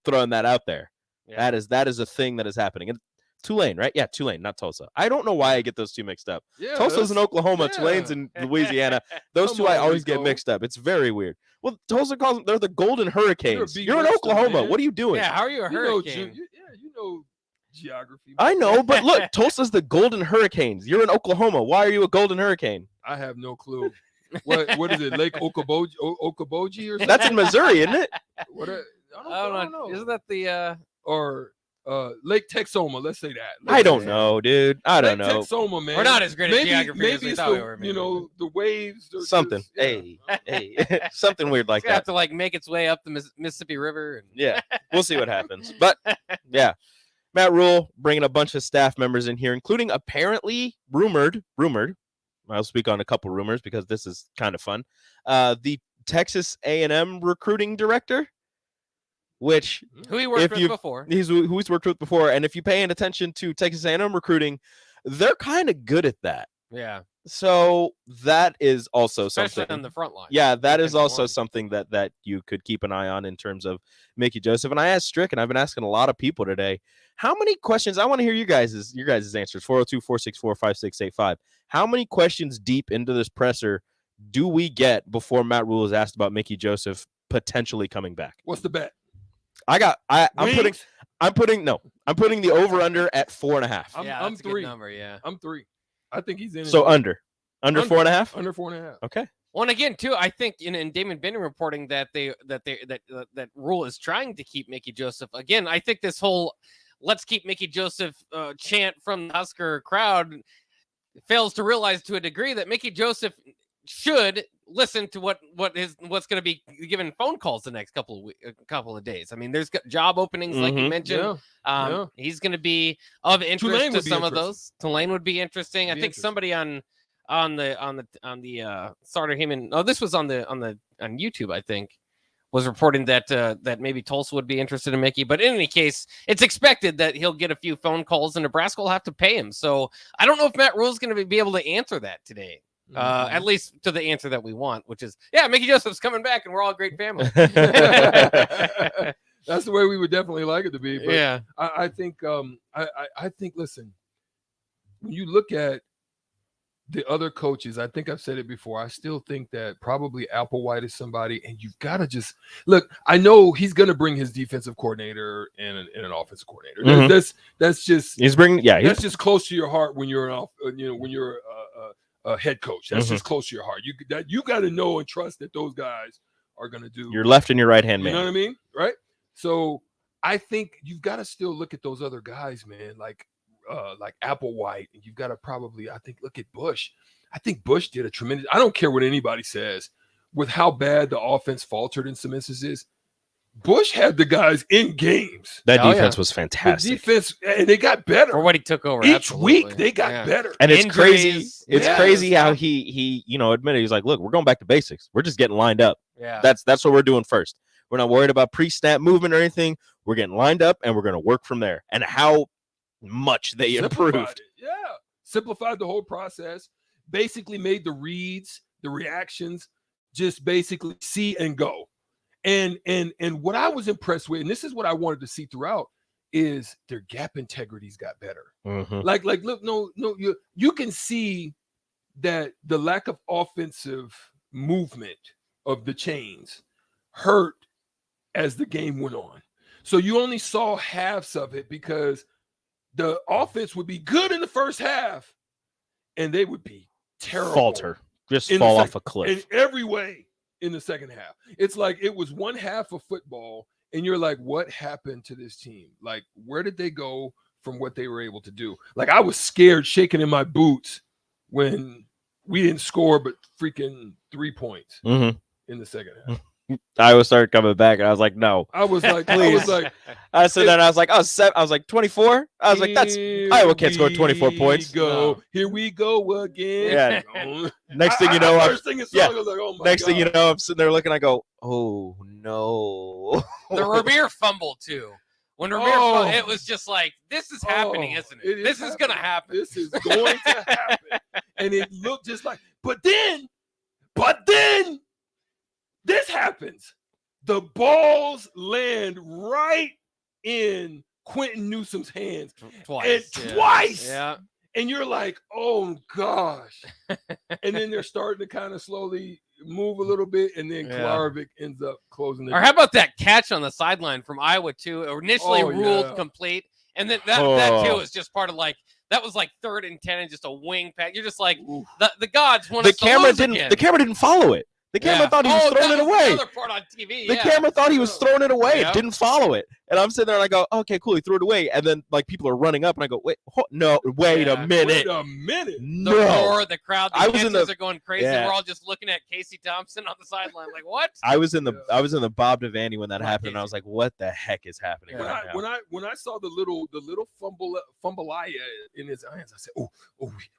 [SPEAKER 5] throwing that out there. Yeah. That is a thing that is happening. And Tulane, right? Yeah, Tulane, not Tulsa. I don't know why I get those two mixed up.
[SPEAKER 17] Yeah,
[SPEAKER 5] Tulsa's in Oklahoma, Tulane's in Louisiana. Those two I always get mixed up. It's very weird. Well, Tulsa calls them, they're the Golden Hurricanes. You're in Oklahoma. What are you doing?
[SPEAKER 4] Yeah, how are you a hurricane?
[SPEAKER 17] You know geography.
[SPEAKER 5] I know, but look, Tulsa's the Golden Hurricanes. You're in Oklahoma. Why are you a Golden Hurricane?
[SPEAKER 17] I have no clue. What is it? Lake Okoboji or something?
[SPEAKER 5] That's in Missouri, isn't it?
[SPEAKER 17] I don't know.
[SPEAKER 4] Isn't that the
[SPEAKER 17] or Lake Texoma? Let's say that.
[SPEAKER 5] I don't know, dude. I don't
[SPEAKER 17] Lake
[SPEAKER 5] know.
[SPEAKER 17] Texoma, man.
[SPEAKER 4] We're not as great at geography as
[SPEAKER 17] maybe
[SPEAKER 4] we
[SPEAKER 17] it's
[SPEAKER 4] thought we were.
[SPEAKER 17] the waves.
[SPEAKER 5] Something. Hey, something weird like
[SPEAKER 4] It's gonna have
[SPEAKER 5] that.
[SPEAKER 4] to make its way up the Mississippi River. And...
[SPEAKER 5] Yeah, we'll see what happens. But yeah, Matt Rhule bringing a bunch of staff members in here, including apparently rumored. I'll speak on a couple rumors because this is kind of fun. The Texas A&M recruiting director, which
[SPEAKER 4] who he worked with before.
[SPEAKER 5] Who he's worked with before, and if you pay attention to Texas A&M recruiting, they're kind of good at that.
[SPEAKER 4] Yeah.
[SPEAKER 5] So that is also
[SPEAKER 4] Especially
[SPEAKER 5] something
[SPEAKER 4] on the front line.
[SPEAKER 5] Yeah, that is also something that you could keep an eye on in terms of Mickey Joseph. And I asked Strick, and I've been asking a lot of people today, how many questions? I want to hear your guys' answers. 402-464-5685. How many questions deep into this presser do we get before Matt Rhule is asked about Mickey Joseph potentially coming back?
[SPEAKER 17] What's the bet?
[SPEAKER 5] I'm putting the over under at 4.5.
[SPEAKER 17] I'm 3.
[SPEAKER 4] Number, yeah.
[SPEAKER 17] I'm 3. I think he's in.
[SPEAKER 5] So under 4.5.
[SPEAKER 17] Under 4.5.
[SPEAKER 5] Okay.
[SPEAKER 4] Well, and again, too, I think in Damon Benning reporting that Rhule is trying to keep Mickey Joseph. Again, I think this whole "let's keep Mickey Joseph" chant from the Husker crowd fails to realize to a degree that Mickey Joseph should listen to what's going to be given phone calls the next couple of days. I mean, there's job openings like you mentioned. He's going to be of interest to some of those. Tulane would be interesting. I think somebody on the Sartor Heeman. Oh, this was on YouTube, I think, was reporting that maybe Tulsa would be interested in Mickey. But in any case, it's expected that he'll get a few phone calls and Nebraska will have to pay him. So I don't know if Matt Rhule's going to be able to answer that today. At least to the answer that we want, which is, Mickey Joseph's coming back and we're all a great family.
[SPEAKER 17] That's the way we would definitely like it to be. But
[SPEAKER 4] yeah.
[SPEAKER 17] I think, listen, when you look at the other coaches, I think I've said it before. I still think that probably Applewhite is somebody, and you've got to just look. I know he's going to bring his defensive coordinator and an offensive coordinator.
[SPEAKER 5] Mm-hmm.
[SPEAKER 17] That's just that's just close to your heart when you're when you're a head coach. That's just close to your heart. You got to know and trust that those guys are going to do
[SPEAKER 5] your left and your right hand man.
[SPEAKER 17] You know what I mean, right? So I think you've got to still look at those other guys, man, like Applewhite, and you've got to probably, I think, look at Bush. I think Bush did a tremendous. I don't care what anybody says, with how bad the offense faltered in some instances. Bush had the guys in games.
[SPEAKER 5] That defense was fantastic.
[SPEAKER 17] The defense, and they got better
[SPEAKER 4] for what he took over.
[SPEAKER 17] Each week they got better.
[SPEAKER 5] And it's crazy. It's crazy how he admitted, he's like, look, we're going back to basics. We're just getting lined up.
[SPEAKER 4] Yeah,
[SPEAKER 5] that's what we're doing first. We're not worried about pre-snap movement or anything. We're getting lined up, and we're going to work from there. And how much they improved.
[SPEAKER 17] Simplified the whole process. Basically made the reads, the reactions, just basically see and go. And what I was impressed with, and this is what I wanted to see throughout, is their gap integrities got better.
[SPEAKER 5] Mm-hmm.
[SPEAKER 17] Like look, no, you can see that the lack of offensive movement of the chains hurt as the game went on. So you only saw halves of it because the offense would be good in the first half and they would be terrible.
[SPEAKER 5] Falter. Just fall off a cliff.
[SPEAKER 17] In every way in the second half. It's like it was one half of football and you're like, what happened to this team? Like, where did they go from what they were able to do? Like, I was scared, shaking in my boots when we didn't score but freaking 3 points in the second half.
[SPEAKER 5] I started coming back, and I was like, "No."
[SPEAKER 17] I was like,
[SPEAKER 5] "Please." I said that. I was like, "Oh, 7." I was like, 24. I was like, "That's Iowa can't score 24 points."
[SPEAKER 17] Here we go again.
[SPEAKER 5] Yeah. Next thing you know,
[SPEAKER 17] I was like, oh my
[SPEAKER 5] next
[SPEAKER 17] God.
[SPEAKER 5] thing you know, I'm sitting there looking. I go, "Oh no!"
[SPEAKER 4] The Ramir fumble too. When Ramir, it was just like, "This is happening, isn't it? This is going to happen.
[SPEAKER 17] This is going to happen." And it looked just like, but then. This happens. The balls land right in Quentin Newsom's hands. Twice.
[SPEAKER 4] Yeah.
[SPEAKER 17] And you're like, oh, gosh. And then they're starting to kind of slowly move a little bit, and then Kolarevic ends up closing the
[SPEAKER 4] Or how about that catch on the sideline from Iowa, too? Initially ruled complete, and then that too, is just part of that was like 3rd and 10 and just a wing pass. You're just like, the gods want us to lose again.
[SPEAKER 5] The camera didn't follow it. The camera thought he was throwing it away.
[SPEAKER 4] Another part on TV.
[SPEAKER 5] The camera thought he was throwing it away. It didn't follow it. And I'm sitting there and I go, okay, cool. He threw it away. And then people are running up and I go, wait a minute.
[SPEAKER 17] Wait a minute.
[SPEAKER 4] The roar, the crowd, the kids are going crazy.
[SPEAKER 5] Yeah.
[SPEAKER 4] We're all just looking at Casey Thompson on the sideline like, what?
[SPEAKER 5] I was in the Bob Devaney when that happened, and I was like, what the heck is happening right now?
[SPEAKER 17] When I saw the little fumble in his hands, I said, oh,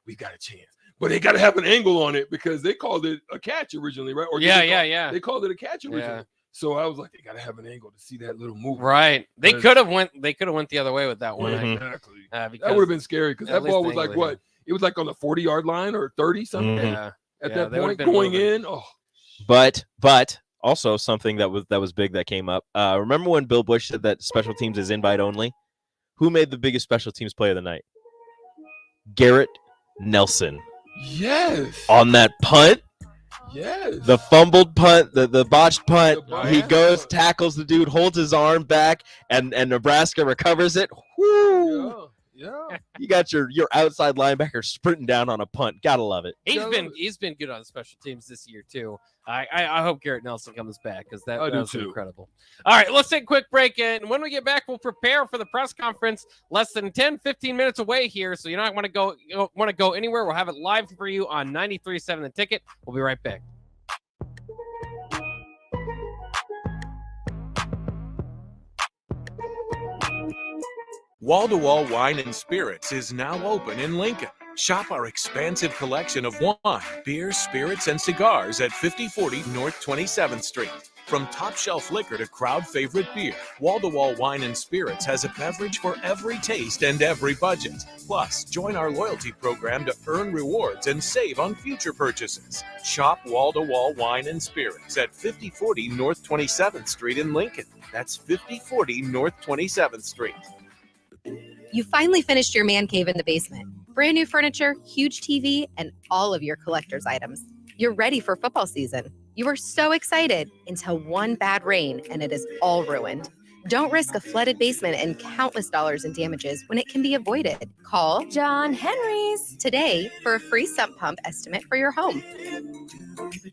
[SPEAKER 17] we got a chance. But they got to have an angle on it because they called it a catch originally, right? Or
[SPEAKER 4] yeah.
[SPEAKER 17] They called it a catch originally. Yeah. So I was like, they got to have an angle to see that little move.
[SPEAKER 4] Right. They could have went the other way with that one.
[SPEAKER 17] Exactly. That would have been scary because that ball was like what? It was like on the 40-yard line or 30 something.
[SPEAKER 4] Yeah.
[SPEAKER 17] At that point, going in. Oh.
[SPEAKER 5] But also something that was big that came up. Remember when Bill Bush said that special teams is invite only? Who made the biggest special teams play of the night? Garrett Nelson.
[SPEAKER 17] Yes.
[SPEAKER 5] On that punt,
[SPEAKER 17] Yes.
[SPEAKER 5] The fumbled punt, the botched punt.
[SPEAKER 17] The
[SPEAKER 5] He goes, tackles the dude, holds his arm back, and Nebraska recovers it. Woo!
[SPEAKER 17] Yeah.
[SPEAKER 5] You got your outside linebacker sprinting down on a punt. Gotta love it.
[SPEAKER 4] He's been good on special teams this year too. I hope Garrett Nelson comes back because that was incredible. All right, let's take a quick break, and when we get back, we'll prepare for the press conference. Less than 10-15 minutes away here, so you're not want to go anywhere. We'll have it live for you on 93.7 The Ticket. We'll be right back.
[SPEAKER 21] Wall-to-Wall Wine and Spirits is now open in Lincoln. Shop our expansive collection of wine, beer, spirits, and cigars at 5040 North 27th Street. From top-shelf liquor to crowd-favorite beer, Wall-to-Wall Wine and Spirits has a beverage for every taste and every budget. Plus, join our loyalty program to earn rewards and save on future purchases. Shop Wall-to-Wall Wine and Spirits at 5040 North 27th Street in Lincoln. That's 5040 North 27th Street.
[SPEAKER 14] You finally finished your man cave in the basement. Brand new furniture, huge TV, and all of your collector's items. You're ready for football season. You were so excited until one bad rain and it is all ruined. Don't risk a flooded basement and countless dollars in damages when it can be avoided. Call John Henry's today for a free sump pump estimate for your home.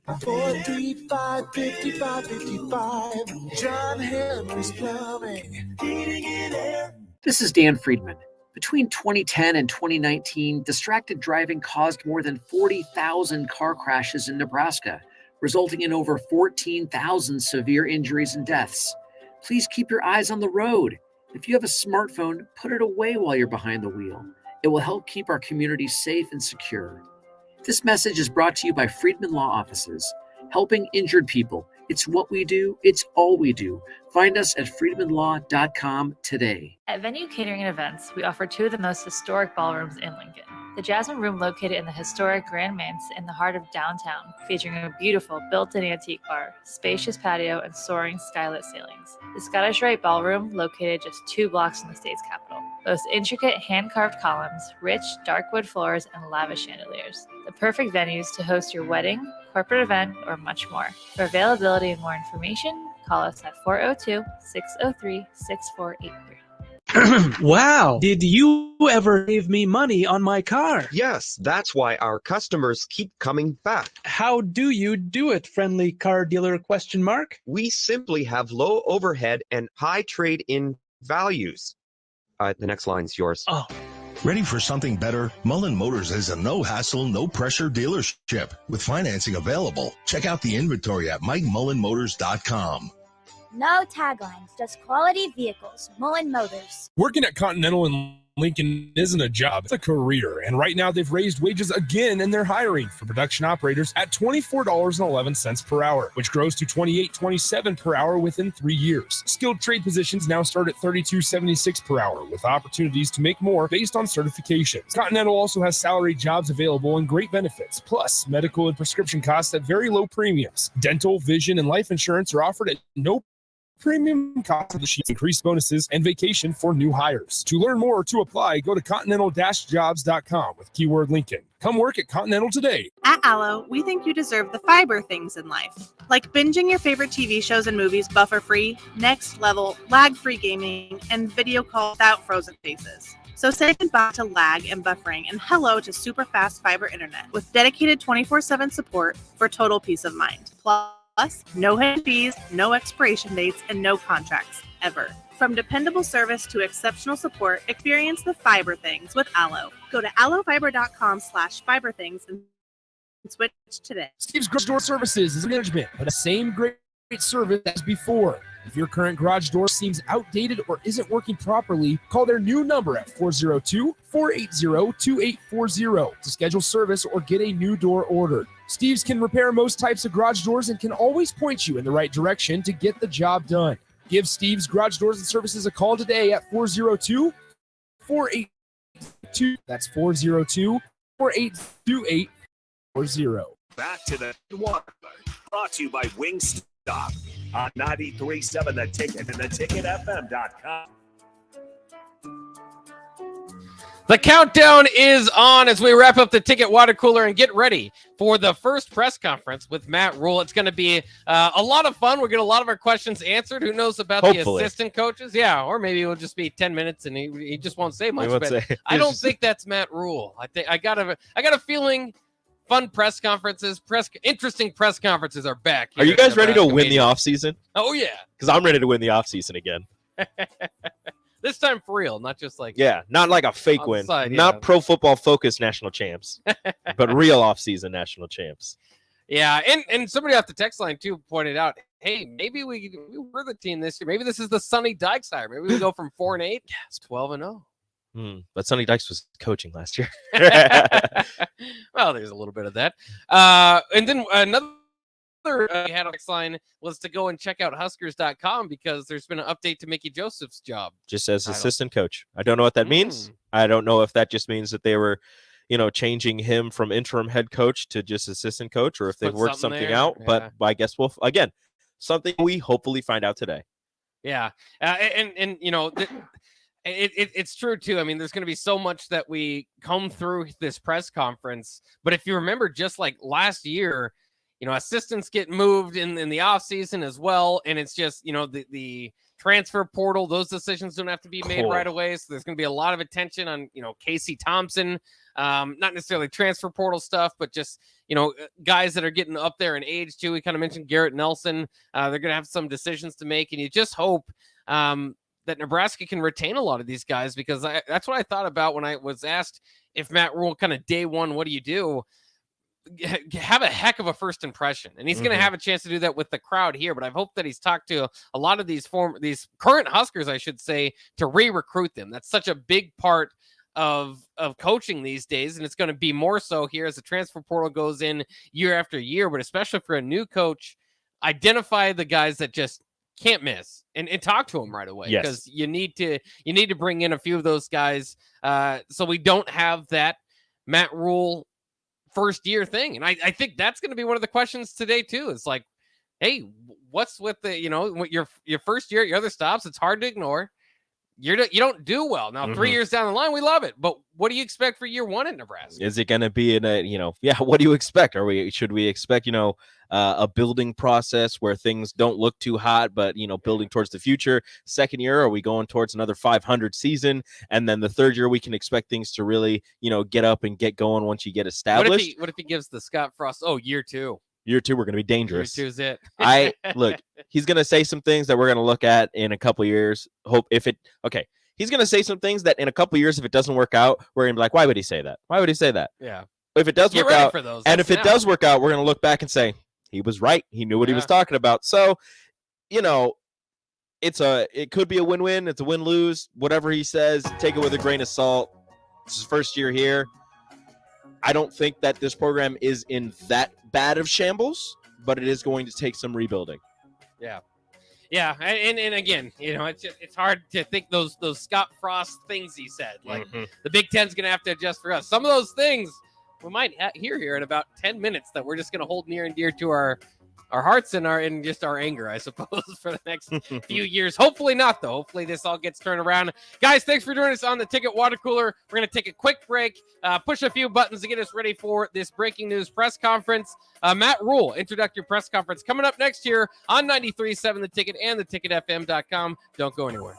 [SPEAKER 3] 435-5555. John Henry's Plumbing. Heating and air.
[SPEAKER 12] This is Dan Friedman. Between 2010 and 2019, distracted driving caused more than 40,000 car crashes in Nebraska, resulting in over 14,000 severe injuries and deaths. Please keep your eyes on the road. If you have a smartphone, put it away while you're behind the wheel. It will help keep our community safe and secure. This message is brought to you by Friedman Law Offices, helping injured people. It's what we do. It's all we do. Find us at friedmanlaw.com today.
[SPEAKER 22] At Venue Catering and Events, we offer two of the most historic ballrooms in Lincoln. The Jasmine Room, located in the historic Grand Manse in the heart of downtown, featuring a beautiful built-in antique bar, spacious patio, and soaring skylit ceilings. The Scottish Rite Ballroom, located just 2 blocks from the state's capital, boasts intricate hand-carved columns, rich dark wood floors, and lavish chandeliers. The perfect venues to host your wedding, corporate event, or much more. For availability and more information, call us at 402-603-6483.
[SPEAKER 6] Wow, did you ever save me money on my car?
[SPEAKER 23] Yes, that's why our customers keep coming back.
[SPEAKER 6] How do you do it, friendly car dealer ?
[SPEAKER 23] We simply have low overhead and high trade-in values. The next line's yours.
[SPEAKER 6] Oh.
[SPEAKER 7] Ready for something better? Mullen Motors is a no-hassle, no-pressure dealership with financing available. Check out the inventory at MikeMullenMotors.com.
[SPEAKER 8] No taglines, just quality vehicles. Mullen Motors.
[SPEAKER 10] Working at Continental in Lincoln isn't a job, it's a career. And right now they've raised wages again and they're hiring for production operators at $24.11 per hour, which grows to $28.27 per hour within 3 years. Skilled trade positions now start at $32.76 per hour with opportunities to make more based on certifications. Continental also has salary jobs available and great benefits, plus medical and prescription costs at very low premiums. Dental, vision, and life insurance are offered at no premium cost of the sheets, increased bonuses, and vacation for new hires. To learn more or to apply, go to continental-jobs.com with keyword Lincoln. Come work at Continental today.
[SPEAKER 18] At Allo, we think you deserve the fiber things in life, like binging your favorite TV shows and movies buffer-free, next level, lag-free gaming, and video calls without frozen faces. So say goodbye to lag and buffering and hello to super fast fiber internet with dedicated 24/7 support for total peace of mind. Plus, no hidden fees, no expiration dates, and no contracts, ever. From dependable service to exceptional support, experience the fiber things with Allo. Go to allofiber.com/fiberthings and switch today.
[SPEAKER 10] Steve's Garage Door Services is management, but the same great service as before. If your current garage door seems outdated or isn't working properly, call their new number at 402-480-2840 to schedule service or get a new door ordered. Steve's can repair most types of garage doors and can always point you in the right direction to get the job done. Give Steve's Garage Doors and Services a call today at 402-482. That's 402-482-2840.
[SPEAKER 1] Back to the water. Brought to you by Wingstop on 93.7 The Ticket and theticketfm.com.
[SPEAKER 4] The countdown is on as we wrap up the Ticket Water Cooler and get ready for the first press conference with Matt Rhule. It's going to be a lot of fun. We'll get a lot of our questions answered. Who knows about
[SPEAKER 5] Hopefully.
[SPEAKER 4] the assistant coaches? Yeah, or maybe it'll just be 10 minutes and he just won't say much.
[SPEAKER 5] won't
[SPEAKER 4] But
[SPEAKER 5] say.
[SPEAKER 4] I don't think that's Matt Rhule. I got a feeling fun press conferences, interesting press conferences are back.
[SPEAKER 5] Are you guys ready to win the offseason?
[SPEAKER 4] Oh, yeah.
[SPEAKER 5] Because I'm ready to win the offseason again.
[SPEAKER 4] This time for real, not just like
[SPEAKER 5] not like a fake
[SPEAKER 4] on the
[SPEAKER 5] win,
[SPEAKER 4] side,
[SPEAKER 5] not Pro Football Focus national champs, but real offseason national champs.
[SPEAKER 4] Yeah, and somebody off the text line too pointed out, hey, maybe we were the team this year. Maybe this is the Sonny Dykes hire. Maybe we go from 4-8 to 12-0.
[SPEAKER 5] But Sonny Dykes was coaching last year.
[SPEAKER 4] Well, there's a little bit of that. And then another we had on the text line was to go and check out Huskers.com because there's been an update to Mickey Joseph's job.
[SPEAKER 5] Just as assistant coach. I don't know what that means. I don't know if that just means that they were, changing him from interim head coach to just assistant coach, or if they've worked something out.
[SPEAKER 4] Yeah.
[SPEAKER 5] But I guess something we hopefully find out today.
[SPEAKER 4] Yeah. It's true too. I mean, there's going to be so much that we come through this press conference. But if you remember, just like last year, assistants get moved in the offseason as well. And it's just, the transfer portal, those decisions don't have to be made right away. So there's going to be a lot of attention on, Casey Thompson, not necessarily transfer portal stuff, but just, guys that are getting up there in age too. We kind of mentioned Garrett Nelson. They're going to have some decisions to make. And you just hope that Nebraska can retain a lot of these guys, because that's what I thought about when I was asked if Matt Rhule kind of day one, what do you do? Have a heck of a first impression, and he's going to have a chance to do that with the crowd here. But I hope that he's talked to a lot of these current Huskers, I should say, to re-recruit them. That's such a big part of coaching these days, and it's going to be more so here as the transfer portal goes in year after year. But especially for a new coach, identify the guys that just can't miss and talk to them right away, because you need to bring in a few of those guys so we don't have that Matt Rhule first year thing. And I think that's going to be one of the questions today too. It's like, hey, what's with the, your first year at your other stops? It's hard to ignore. You don't do well. Now, 3 years down the line, we love it. But what do you expect for year one at Nebraska?
[SPEAKER 5] Is it going to be in a, what do you expect? Should we expect, a building process where things don't look too hot, but, building towards the future? Second year, are we going towards another 500 season? And then the third year, we can expect things to really, get up and get going once you get established.
[SPEAKER 4] What if he gives the Scott Frost, year two?
[SPEAKER 5] Year two, we're going to be dangerous.
[SPEAKER 4] Year two's it.
[SPEAKER 5] He's going to say some things that we're going to look at in a couple years. He's going to say some things that in a couple years, if it doesn't work out, we're going to be like, why would he say that? Why would he say that?
[SPEAKER 4] Yeah.
[SPEAKER 5] If it does work out, and if it does
[SPEAKER 4] work
[SPEAKER 5] out, we're going to look back and say, he was right. He knew what he was talking about. So, it could be a win-win. It's a win-lose. Whatever he says, take it with a grain of salt. It's his first year here. I don't think that this program is in that bad of shambles, but it is going to take some rebuilding.
[SPEAKER 4] Yeah. Yeah. And again, it's hard to think those Scott Frost things he said, like the Big Ten's going to have to adjust for us. Some of those things we might hear here in about 10 minutes that we're just going to hold near and dear to our hearts and just our anger, I suppose, for the next few years. Hopefully not, though. Hopefully this all gets turned around. Guys, thanks for joining us on the Ticket Water Cooler. We're going to take a quick break, push a few buttons to get us ready for this breaking news press conference. Matt Rhule, introductory press conference coming up next year on 93.7 The Ticket and theticketfm.com. Don't go anywhere.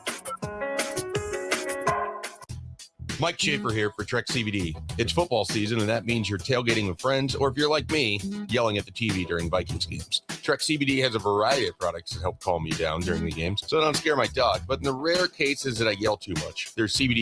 [SPEAKER 2] Mike Schaefer here for Trek CBD. It's football season, and that means you're tailgating with friends, or if you're like me, yelling at the TV during Vikings games. Trek CBD has a variety of products that help calm me down during the games, so I don't scare my dog. But in the rare cases that I yell too much, there's CBD